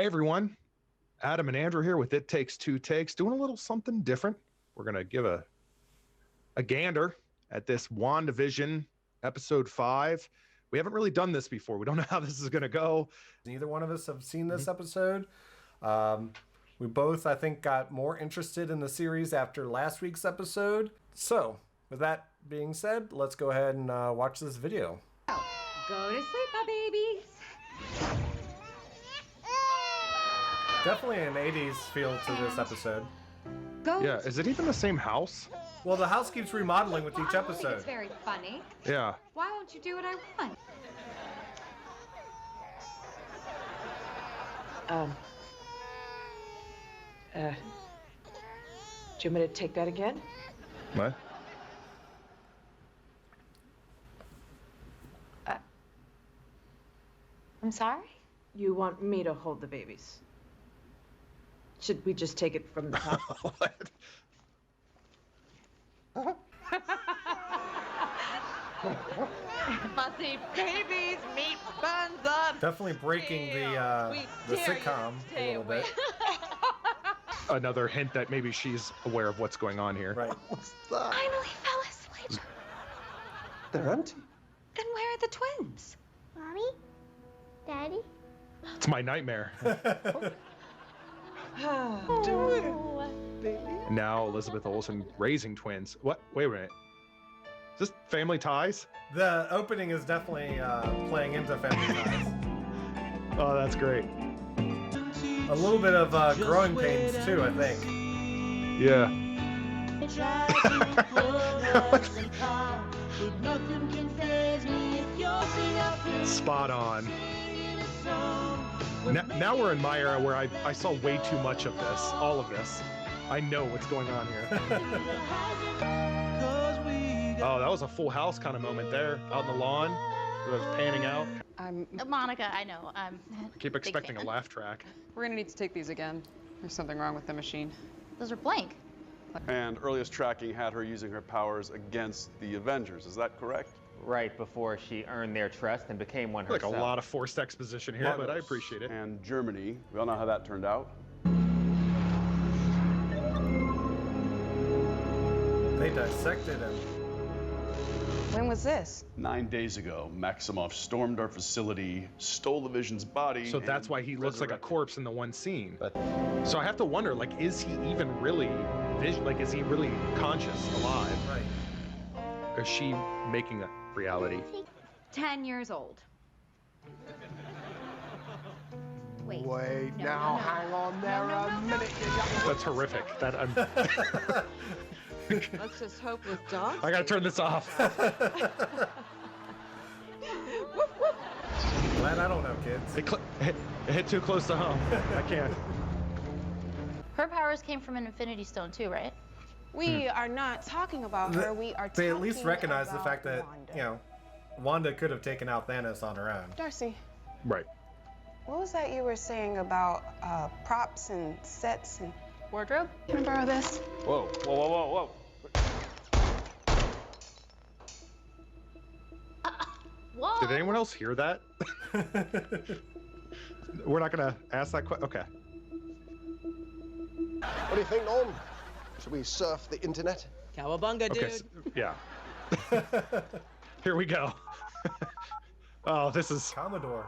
everyone, Adam and Andrew here with It Takes Two Takes, doing a little something different. We're gonna give a gander at this WandaVision episode 5. We haven't really done this before. We don't know how this is gonna go. Neither one of us have seen this episode. We both, I think, got more interested in the series after last week's episode. So, with that being said, let's go ahead and watch this video. Go to sleep, my babies. Definitely an 80s feel to this episode. Go. Yeah, is it even the same house? Well, the house keeps remodeling with each I think episode. it's very funny. Yeah. Why won't you do what I want? Do you want me to take that again? What? I'm sorry? You want me to hold the babies? Should we just take it from the top? What? Fussy babies meet buns up. Definitely breaking the sitcom a little bit. Another hint that maybe she's aware of what's going on here. Right. Finally fell asleep. They're empty. Then where are the twins? Mommy? Daddy? It's my nightmare. Do it, baby. Now Elizabeth Olsen raising twins. What? Wait a minute. Is this Family Ties? The opening is definitely playing into Family Ties. Oh, that's great. A little bit of growing pains too, I think. Yeah. Spot on. Now we're in my era where I saw way too much of this, all of this. I know what's going on here. Oh, that was a Full House kind of moment there, out in the lawn. It was panning out. Monica, I know. I keep expecting a laugh track. We're gonna need to take these again. There's something wrong with the machine. Those are blank. And earliest tracking had her using her powers against the Avengers. Is that correct? Right before she earned their trust and became one Like herself. a lot of forced exposition here, but I appreciate it. And Germany. We all know how that turned out. They dissected him. When was this? 9 days ago, Maximoff stormed our facility, stole the Vision's body. So that's and why he looks like a resurrected. corpse in the one scene. So I have to wonder, like, is he even really like, is he really conscious, alive? Right. Or is she making a reality? 10 years old. Wait. Now, hang on there a minute. That's horrific. That I'm. Let's just hope with dogs. I gotta turn this off. Glad I don't know, kids. It hit too close to home. I can't. Her powers came from an Infinity Stone too, right? We are not talking about her. We are They talking at least recognize the about fact that, Wanda. you know, Wanda could have taken out Thanos on her own. Darcy, Right. what was that you were saying about props and sets and Wardrobe? can I borrow this? Whoa, whoa, whoa, whoa, whoa. Whoa! Did anyone else hear that? We're not gonna ask that question. Okay. What do you think, Norm? Should we surf the internet? Cowabunga, dude. Okay. Yeah. Here we go. Oh, this is Commodore.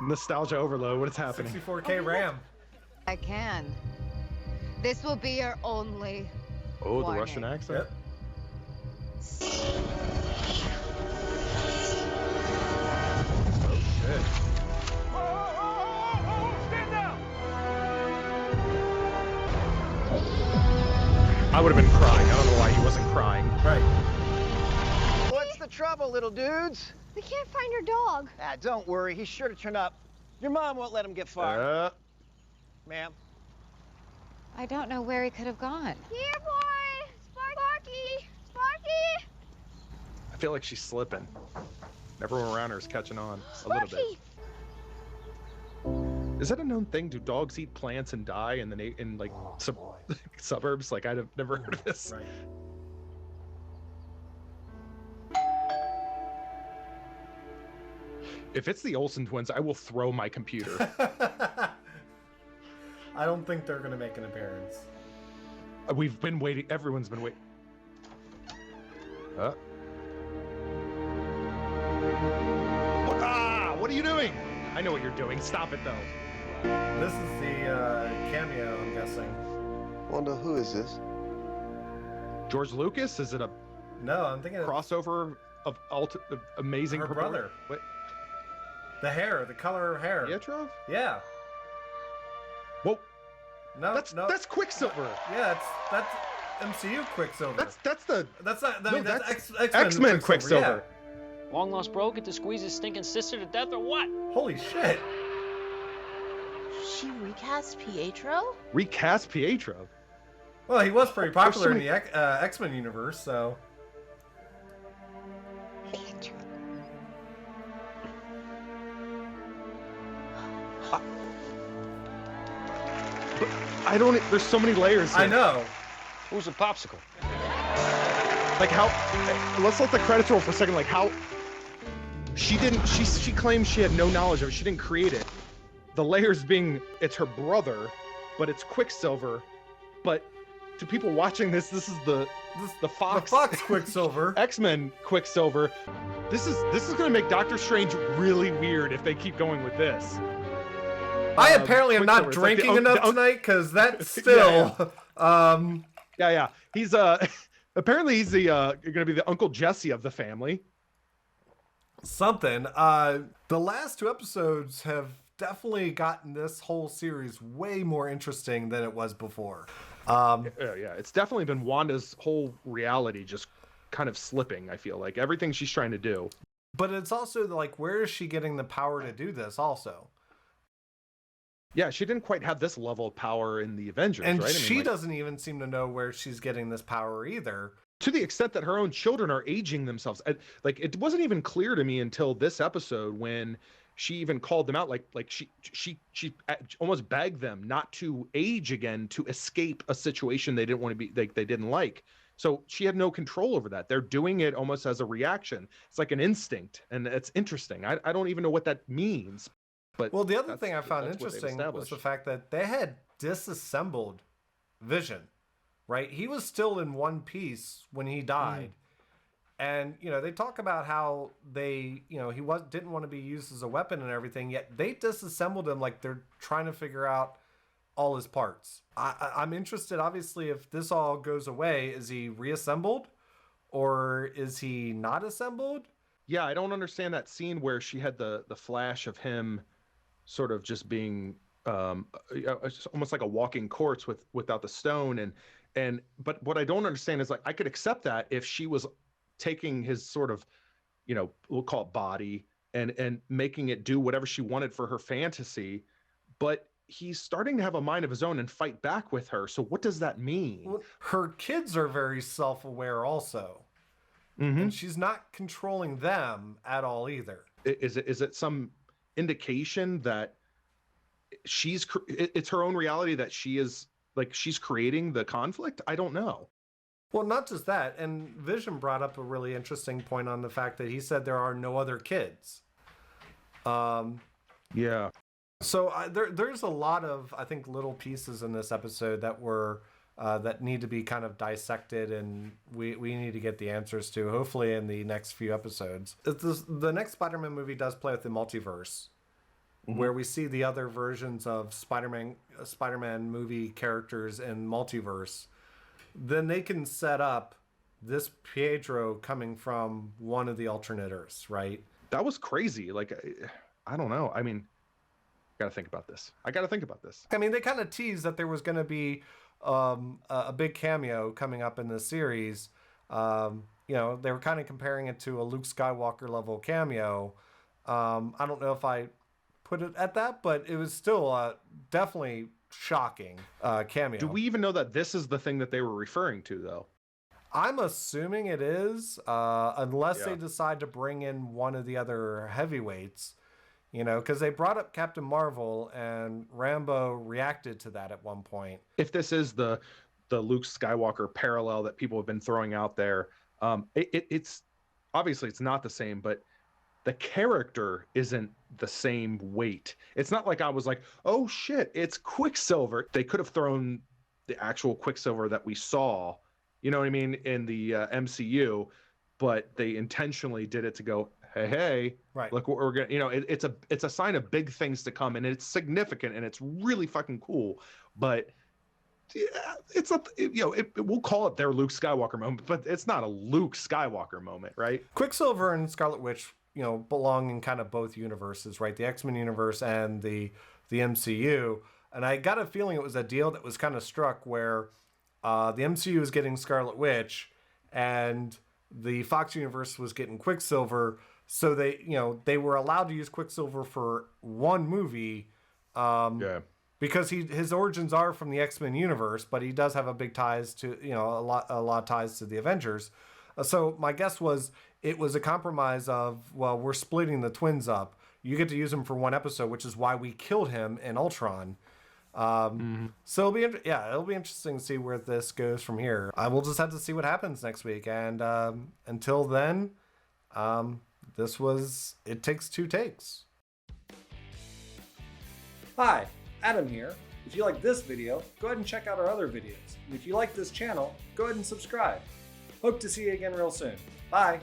nostalgia overload. What is happening? 64K RAM. I can. This will be your only Oh, the warning. Russian accent. Yep. Oh shit. Stand down! I would have been crying. I don't know why he wasn't crying. Right. What's the trouble, little dudes? We can't find your dog. Ah, don't worry. He's sure to turn up. Your mom won't let him get far. Ma'am. I don't know where he could have gone. Here, boy! Sparky! Sparky! I feel like she's slipping. Everyone around her is catching on a little bit. Is that a known thing? Do dogs eat plants and die in the like suburbs? Like, I've never heard of this. Right. If it's the Olsen twins, I will throw my computer. I don't think they're gonna make an appearance. We've been waiting. Everyone's been waiting. What are you doing? I know what you're doing. Stop it, though. This is the cameo, I'm guessing. Wonder who is this? George Lucas? Is it a No, I'm thinking crossover of amazing her brother. What? The hair, the color of hair. Pietro? Yeah. Whoa. No, that's Quicksilver. Yeah, that's MCU Quicksilver. That's X-Men Quicksilver. Yeah. Long lost bro get to squeeze his stinking sister to death or what? Holy shit. She recast Pietro? Recast Pietro? Well, he was pretty popular in the X-Men universe, so. Pietro. I don't. There's so many layers here. I know. Who's a popsicle? Like how? Let's let the credits roll for a second. Like how? She didn't. She claims she had no knowledge of it. She didn't create it. The layers being it's her brother, but it's Quicksilver. But to people watching this is the Fox. The Fox Quicksilver. X-Men Quicksilver. This is gonna make Doctor Strange really weird if they keep going with this. I apparently am not drinking enough tonight because that's still. Yeah. He's apparently he's the gonna be the Uncle Jesse of the family. Something. The last two episodes have definitely gotten this whole series way more interesting than it was before. Yeah, it's definitely been Wanda's whole reality just kind of slipping. I feel like everything she's trying to do. But it's also like, where is she getting the power to do this? Also. Yeah, she didn't quite have this level of power in the Avengers, and right? She doesn't even seem to know where she's getting this power either. To the extent that her own children are aging themselves. Like, it wasn't even clear to me until this episode when she even called them out. Like she almost begged them not to age again to escape a situation they didn't want to be, they didn't like. So she had no control over that. They're doing it almost as a reaction. It's like an instinct, and it's interesting. I don't even know what that means. But well, the other thing I found interesting was the fact that they had disassembled Vision, right? He was still in one piece when he died. And, they talk about how they, he didn't want to be used as a weapon and everything, yet they disassembled him like they're trying to figure out all his parts. I'm interested, obviously, if this all goes away, is he reassembled or is he not assembled? Yeah, I don't understand that scene where she had the flash of him sort of just being almost like a walking corpse without the stone. But what I don't understand is, like, I could accept that if she was taking his sort of, we'll call it body and making it do whatever she wanted for her fantasy, but he's starting to have a mind of his own and fight back with her. So what does that mean? Well, her kids are very self-aware also. And she's not controlling them at all either. Is it some indication that it's her own reality that she's creating the conflict? I don't know. Well, not just that. And Vision brought up a really interesting point on the fact that he said there are no other kids. Yeah. So there's a lot of, I think, little pieces in this episode that were that need to be kind of dissected, and we need to get the answers to, hopefully, in the next few episodes. The next Spider-Man movie does play with the multiverse, where we see the other versions of Spider-Man movie characters in multiverse. Then they can set up this Pietro coming from one of the alternate Earths, right? That was crazy. Like, I don't know. I mean, I gotta think about this. I mean, they kind of teased that there was going to be a big cameo coming up in the series. They were kind of comparing it to a Luke Skywalker level cameo. I don't know if I put it at that, but it was still definitely shocking cameo. Do we even know that this is the thing that they were referring to, though? I'm assuming it is, unless they decide to bring in one of the other heavyweights. Because they brought up Captain Marvel, and Rambo reacted to that at one point. If this is the Luke Skywalker parallel that people have been throwing out there, it's obviously it's not the same, but the character isn't the same weight. It's not like I was like, oh shit, it's Quicksilver. They could have thrown the actual Quicksilver that we saw, you know what I mean, in the MCU, but they intentionally did it to go, hey, right, look what we're gonna, you know, it's a sign of big things to come, and it's significant and it's really fucking cool. But yeah, it's a, we'll call it their Luke Skywalker moment, but it's not a Luke Skywalker moment, right? Quicksilver and Scarlet Witch, belong in kind of both universes, right? The X-Men universe and the MCU. And I got a feeling it was a deal that was kind of struck where the MCU was getting Scarlet Witch and the Fox universe was getting Quicksilver. So they were allowed to use Quicksilver for one movie. Because his origins are from the X-Men universe, but he does have a big ties to, a lot of ties to the Avengers. So my guess was it was a compromise of, well, we're splitting the twins up. You get to use him for one episode, which is why we killed him in Ultron. So it'll be interesting to see where this goes from here. We'll just have to see what happens next week. And until then, this was It Takes Two Takes. Hi, Adam here. If you like this video, go ahead and check out our other videos. And if you like this channel, go ahead and subscribe. Hope to see you again real soon. Bye.